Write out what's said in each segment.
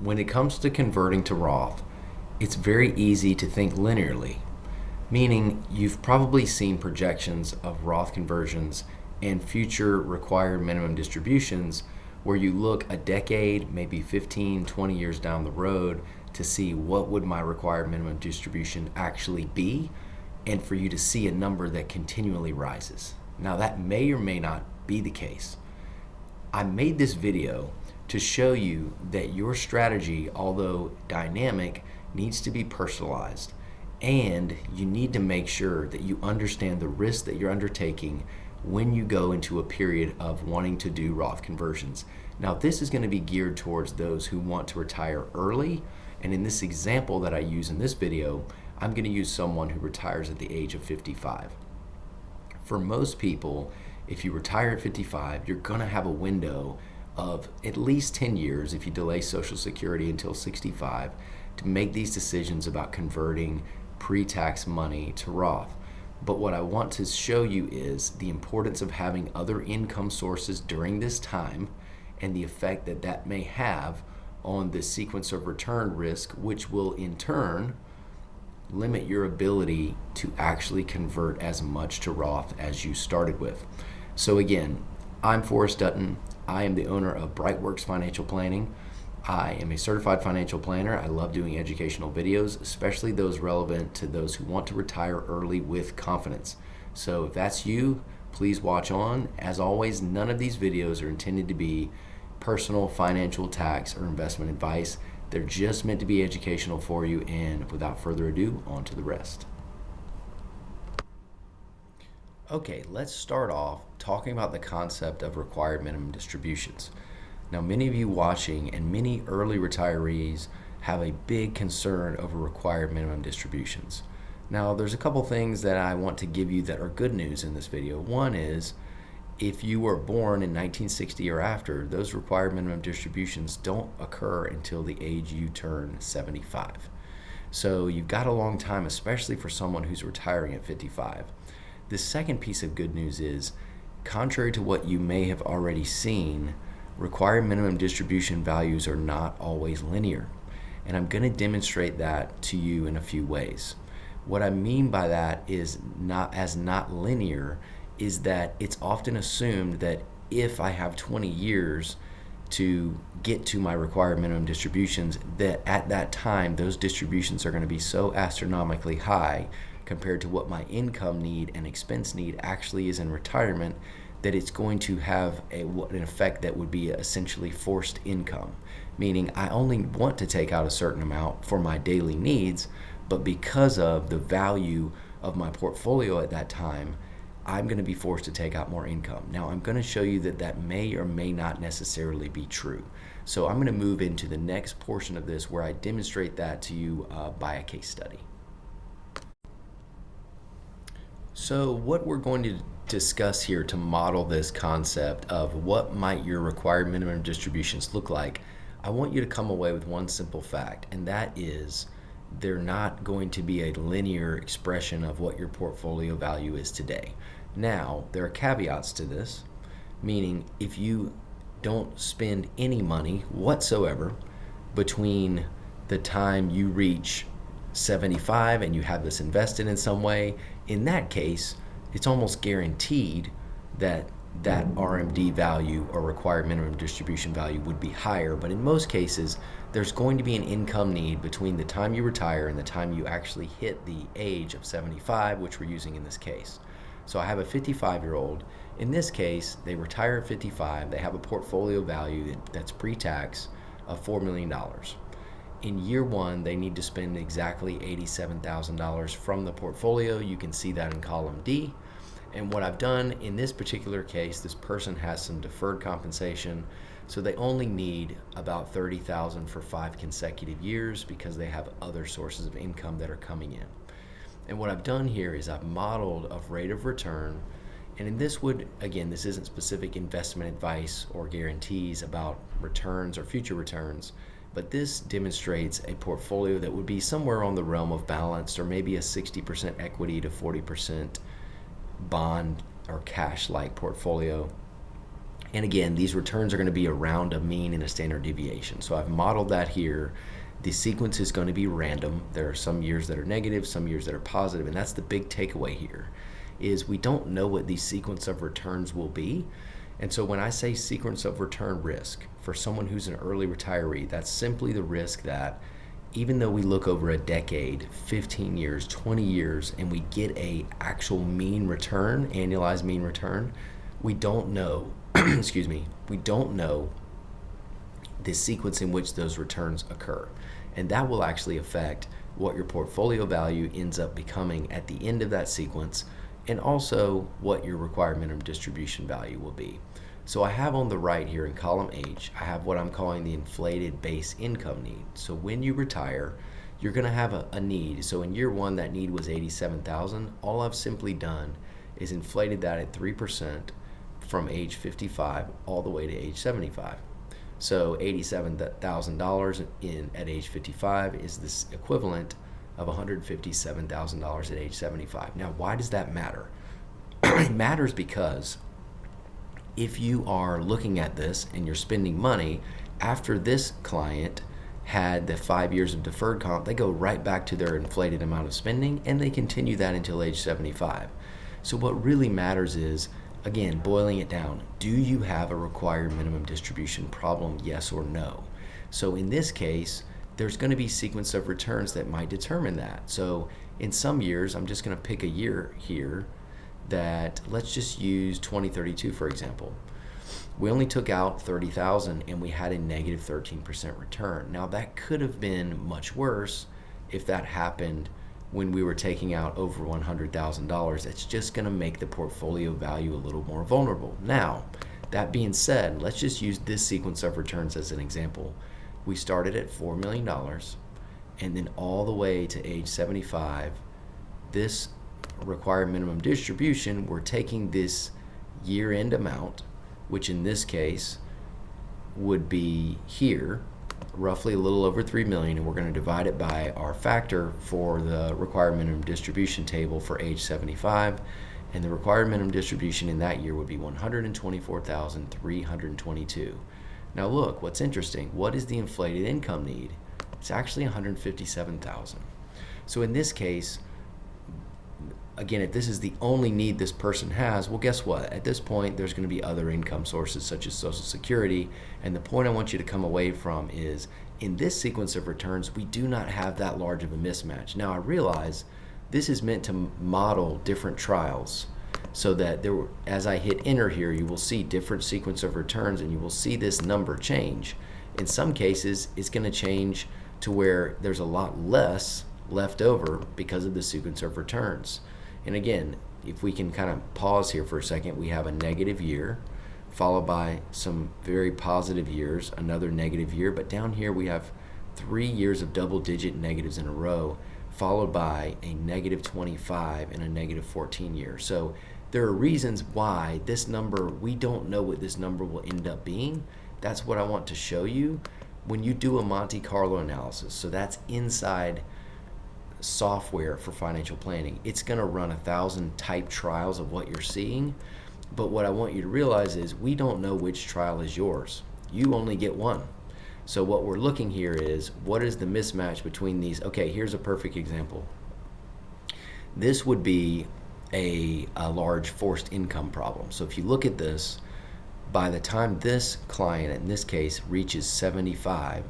when it comes to converting to Roth, it's very easy to think linearly, meaning you've probably seen projections of Roth conversions and future required minimum distributions where you look a decade, maybe 15, 20 years down the road to see what would my required minimum distribution actually be, and for you to see a number that continually rises. Now that may or may not be the case. I made this video to show you that your strategy, although dynamic, needs to be personalized, and you need to make sure that you understand the risk that you're undertaking when you go into a period of wanting to do Roth conversions. Now this is going to be geared towards those who want to retire early, and in this example that I use in this video, I'm going to use someone who retires at the age of 55. For most people, if you retire at 55, you're going to have a window of at least 10 years, if you delay Social Security until 65, to make these decisions about converting pre-tax money to Roth. But what I want to show you is the importance of having other income sources during this time and the effect that that may have on the sequence of return risk, which will in turn limit your ability to actually convert as much to Roth as you started with. So again, I'm Forrest Dutton. I am the owner of Brightworks Financial Planning. I am a certified financial planner. I love doing educational videos, especially those relevant to those who want to retire early with confidence. So if that's you, please watch on. As always, none of these videos are intended to be personal financial, tax, or investment advice. They're just meant to be educational for you, and without further ado, on to the rest. Okay, let's start off talking about the concept of required minimum distributions. Now, many of you watching and many early retirees have a big concern over required minimum distributions. Now, there's a couple things that I want to give you that are good news in this video. One is, if you were born in 1960 or after, those required minimum distributions don't occur until the age you turn 75. So you've got a long time, especially for someone who's retiring at 55. The second piece of good news is, contrary to what you may have already seen, required minimum distribution values are not always linear. And I'm going to demonstrate that to you in a few ways. What I mean by that is not linear is that it's often assumed that if I have 20 years to get to my required minimum distributions, that at that time those distributions are going to be so astronomically high compared to what my income need and expense need actually is in retirement, that it's going to have an effect that would be essentially forced income, meaning I only want to take out a certain amount for my daily needs, but because of the value of my portfolio at that time, I'm going to be forced to take out more income. Now, I'm going to show you that that may or may not necessarily be true. So I'm going to move into the next portion of this where I demonstrate that to you by a case study. So what we're going to discuss here to model this concept of what might your required minimum distributions look like, I want you to come away with one simple fact, and that is they're not going to be a linear expression of what your portfolio value is today. Now, there are caveats to this, meaning if you don't spend any money whatsoever between the time you reach 75 and you have this invested in some way, in that case, it's almost guaranteed that that RMD value or required minimum distribution value would be higher. But in most cases, there's going to be an income need between the time you retire and the time you actually hit the age of 75, which we're using in this case. So I have a 55-year-old. In this case, they retire at 55. They have a portfolio value that's pre-tax of $4 million. In year one, they need to spend exactly $87,000 from the portfolio. You can see that in column D. And what I've done in this particular case, this person has some deferred compensation, so they only need about $30,000 for 5 consecutive years because they have other sources of income that are coming in. And what I've done here is I've modeled a rate of return, and in this this isn't specific investment advice or guarantees about returns or future returns, but this demonstrates a portfolio that would be somewhere on the realm of balanced, or maybe a 60% equity to 40% bond or cash-like portfolio. And again, these returns are going to be around a mean and a standard deviation. So I've modeled that here. The sequence is going to be random. There are some years that are negative, some years that are positive, and that's the big takeaway here, is we don't know what the sequence of returns will be. And so when I say sequence of return risk, for someone who's an early retiree, that's simply the risk that even though we look over a decade, 15 years, 20 years, and we get a actual mean return, annualized mean return, we don't know, we don't know the sequence in which those returns occur. And that will actually affect what your portfolio value ends up becoming at the end of that sequence, and also what your required minimum distribution value will be. So I have on the right here in column H, I have what I'm calling the inflated base income need. So when you retire, you're going to have a need. So in year one, that need was $87,000. All I've simply done is inflated that at 3% from age 55 all the way to age 75. So $87,000 at age 55 is this equivalent of $157,000 at age 75. Now, why does that matter? It matters because if you are looking at this and you're spending money, after this client had the 5 years of deferred comp, they go right back to their inflated amount of spending, and they continue that until age 75. So what really matters is, again, boiling it down, do you have a required minimum distribution problem, yes or no? So in this case, there's going to be sequence of returns that might determine that. So in some years, I'm just going to pick a year here that, let's just use 2032 for example. We only took out $30,000 and we had a negative 13% return. Now that could have been much worse if that happened when we were taking out over $100,000. It's just going to make the portfolio value a little more vulnerable. Now, that being said, let's just use this sequence of returns as an example. We started at $4 million, and then all the way to age 75, this required minimum distribution, we're taking this year-end amount, which in this case would be here, roughly a little over 3 million, and we're going to divide it by our factor for the required minimum distribution table for age 75, and the required minimum distribution in that year would be 124,322. Now look, what's interesting, what is the inflated income need? It's actually 157,000. So in this case, again, if this is the only need this person has, well, guess what? At this point, there's going to be other income sources such as Social Security. And the point I want you to come away from is, in this sequence of returns, we do not have that large of a mismatch. Now, I realize this is meant to model different trials so that as I hit enter here, you will see different sequence of returns and you will see this number change. In some cases, it's going to change to where there's a lot less left over because of the sequence of returns. And again, if we can kind of pause here for a second, we have a negative year followed by some very positive years, another negative year, but down here we have 3 years of double-digit negatives in a row, followed by a negative 25 and a negative 14 year. So there are reasons why this number, we don't know what this number will end up being. That's what I want to show you when you do a Monte Carlo analysis. So that's inside software for financial planning. It's going to run 1,000 type trials of what you're seeing, but what I want you to realize is we don't know which trial is yours. You only get one. So what we're looking here is, what is the mismatch between these? Okay, here's a perfect example. This would be a large forced income problem. So if you look at this, by the time this client, in this case, reaches 75,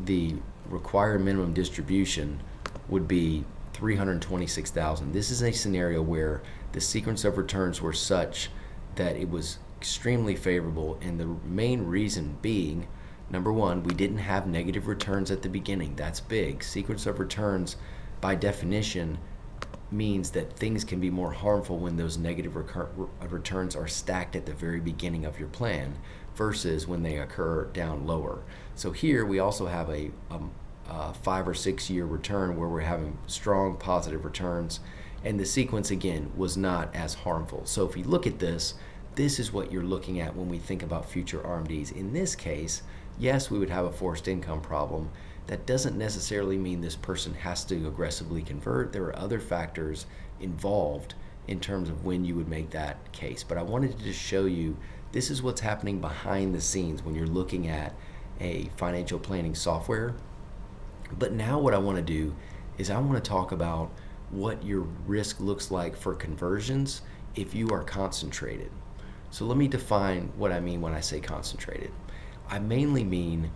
the required minimum distribution would be 326,000. This is a scenario where the sequence of returns were such that it was extremely favorable, and the main reason being, number one, we didn't have negative returns at the beginning. That's big. Sequence of returns, by definition, means that things can be more harmful when those negative returns are stacked at the very beginning of your plan versus when they occur down lower. So here we also have a 5 or 6 year return where we're having strong positive returns, and the sequence again was not as harmful. So if you look at this, this is what you're looking at when we think about future RMDs. In this case, yes, we would have a forced income problem. That doesn't necessarily mean this person has to aggressively convert. There are other factors involved in terms of when you would make that case. But I wanted to just show you This is what's happening behind the scenes when you're looking at a financial planning software. But now what I want to do is I want to talk about what your risk looks like for conversions if you are concentrated. So let me define what I mean when I say concentrated. I mainly mean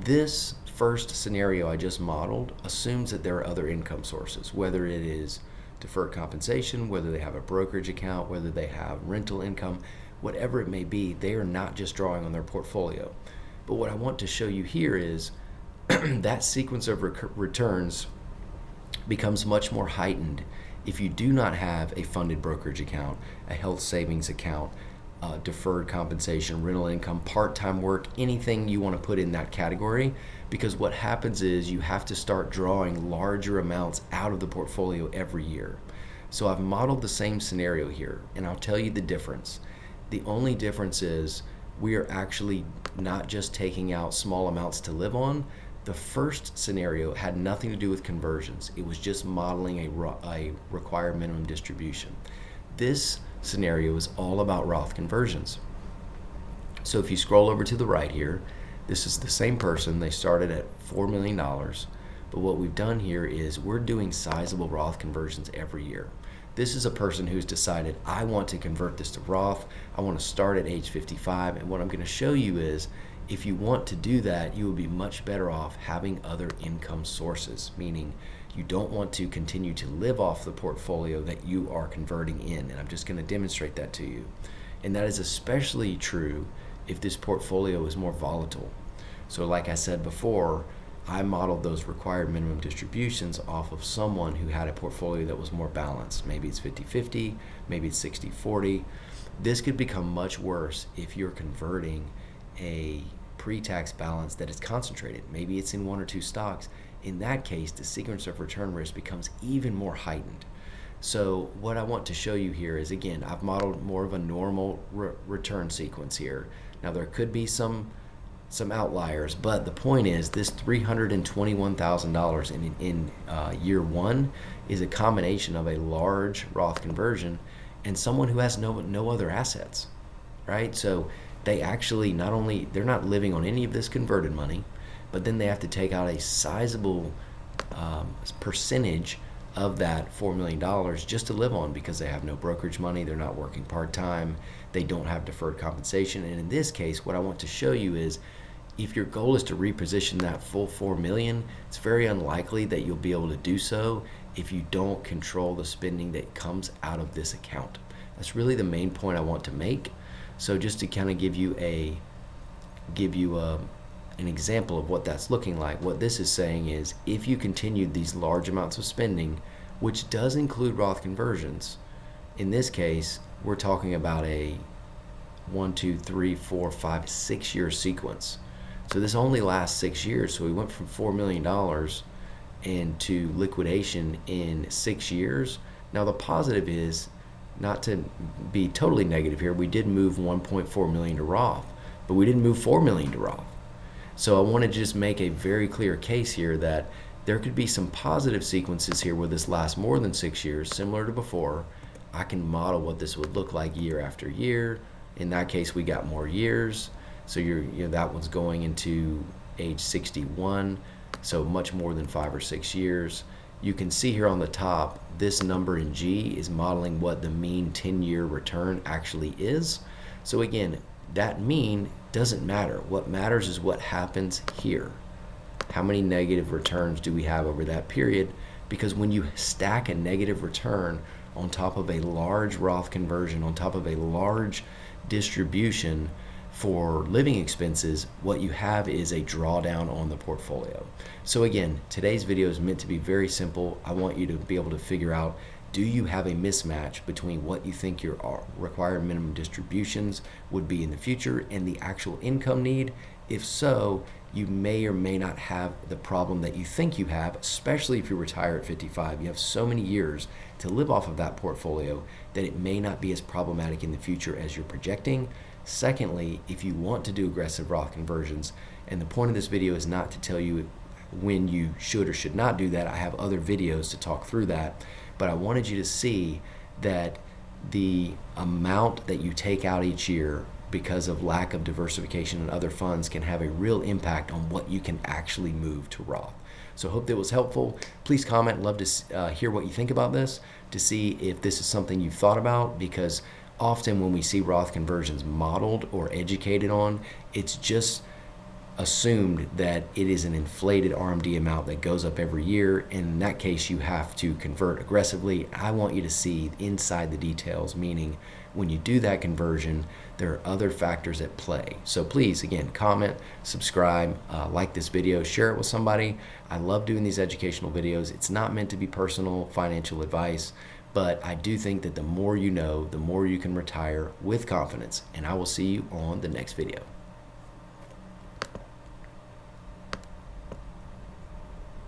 this first scenario I just modeled assumes that there are other income sources, whether it is deferred compensation, whether they have a brokerage account, whether they have rental income, whatever it may be. They are not just drawing on their portfolio. But what I want to show you here is that sequence of returns becomes much more heightened if you do not have a funded brokerage account, a health savings account, deferred compensation, rental income, part-time work, anything you want to put in that category, because what happens is you have to start drawing larger amounts out of the portfolio every year. So I've modeled the same scenario here, and I'll tell you the difference. The only difference is we are actually not just taking out small amounts to live on. The first scenario had nothing to do with conversions. It was just modeling a required minimum distribution. This scenario is all about Roth conversions. So if you scroll over to the right here, this is the same person. They started at $4 million. But what we've done here is we're doing sizable Roth conversions every year. This is a person who's decided, I want to convert this to Roth. I want to start at age 55. And what I'm going to show you is, if you want to do that, you will be much better off having other income sources, meaning you don't want to continue to live off the portfolio that you are converting in. And I'm just going to demonstrate that to you. And that is especially true if this portfolio is more volatile. So like I said before, I modeled those required minimum distributions off of someone who had a portfolio that was more balanced. Maybe it's 50-50, maybe it's 60-40. This could become much worse if you're converting a pre-tax balance that is concentrated. Maybe it's in one or two stocks. In that case, the sequence of return risk becomes even more heightened. So what I want to show you here is, again, I've modeled more of a normal return sequence here. Now there could be some outliers, but the point is this $321,000 in year one is a combination of a large Roth conversion and someone who has no other assets, right? So they actually they're not living on any of this converted money, but then they have to take out a sizable percentage of that $4 million just to live on, because they have no brokerage money, they're not working part-time, they don't have deferred compensation. And in this case, what I want to show you is, if your goal is to reposition that full $4 million, it's very unlikely that you'll be able to do so if you don't control the spending that comes out of this account. That's really the main point I want to make. So just to kind of give you an example of what that's looking like, what this is saying is, if you continued these large amounts of spending, which does include Roth conversions, in this case, we're talking about a 1, 2, 3, 4, 5, 6 year sequence. So this only lasts 6 years. So we went from $4 million into liquidation in 6 years. Now the positive is, not to be totally negative here, we did move 1.4 million to Roth, but we didn't move 4 million to Roth. So I want to just make a very clear case here that there could be some positive sequences here where this lasts more than 6 years, similar to before. I can model what this would look like year after year. In that case, we got more years. So that one's going into age 61, so much more than 5 or 6 years. You can see here on the top, this number in G is modeling what the mean 10-year return actually is. So again, that mean doesn't matter. What matters is what happens here. How many negative returns do we have over that period? Because when you stack a negative return on top of a large Roth conversion, on top of a large distribution for living expenses, what you have is a drawdown on the portfolio. So again, today's video is meant to be very simple. I want you to be able to figure out, do you have a mismatch between what you think your required minimum distributions would be in the future and the actual income need? If so, you may or may not have the problem that you think you have, especially if you retire at 55. You have so many years to live off of that portfolio that it may not be as problematic in the future as you're projecting. Secondly, if you want to do aggressive Roth conversions, and the point of this video is not to tell you when you should or should not do that. I have other videos to talk through that, but I wanted you to see that the amount that you take out each year because of lack of diversification in other funds can have a real impact on what you can actually move to Roth. So I hope that was helpful. Please comment. Love to hear what you think about this, to see if this is something you've thought about, because often when we see Roth conversions modeled or educated on, it's just assumed that it is an inflated RMD amount that goes up every year. And in that case, you have to convert aggressively. I want you to see inside the details, meaning when you do that conversion, there are other factors at play. So please, again, comment, subscribe, like this video, share it with somebody. I love doing these educational videos. It's not meant to be personal financial advice, but I do think that the more you know, the more you can retire with confidence. And I will see you on the next video.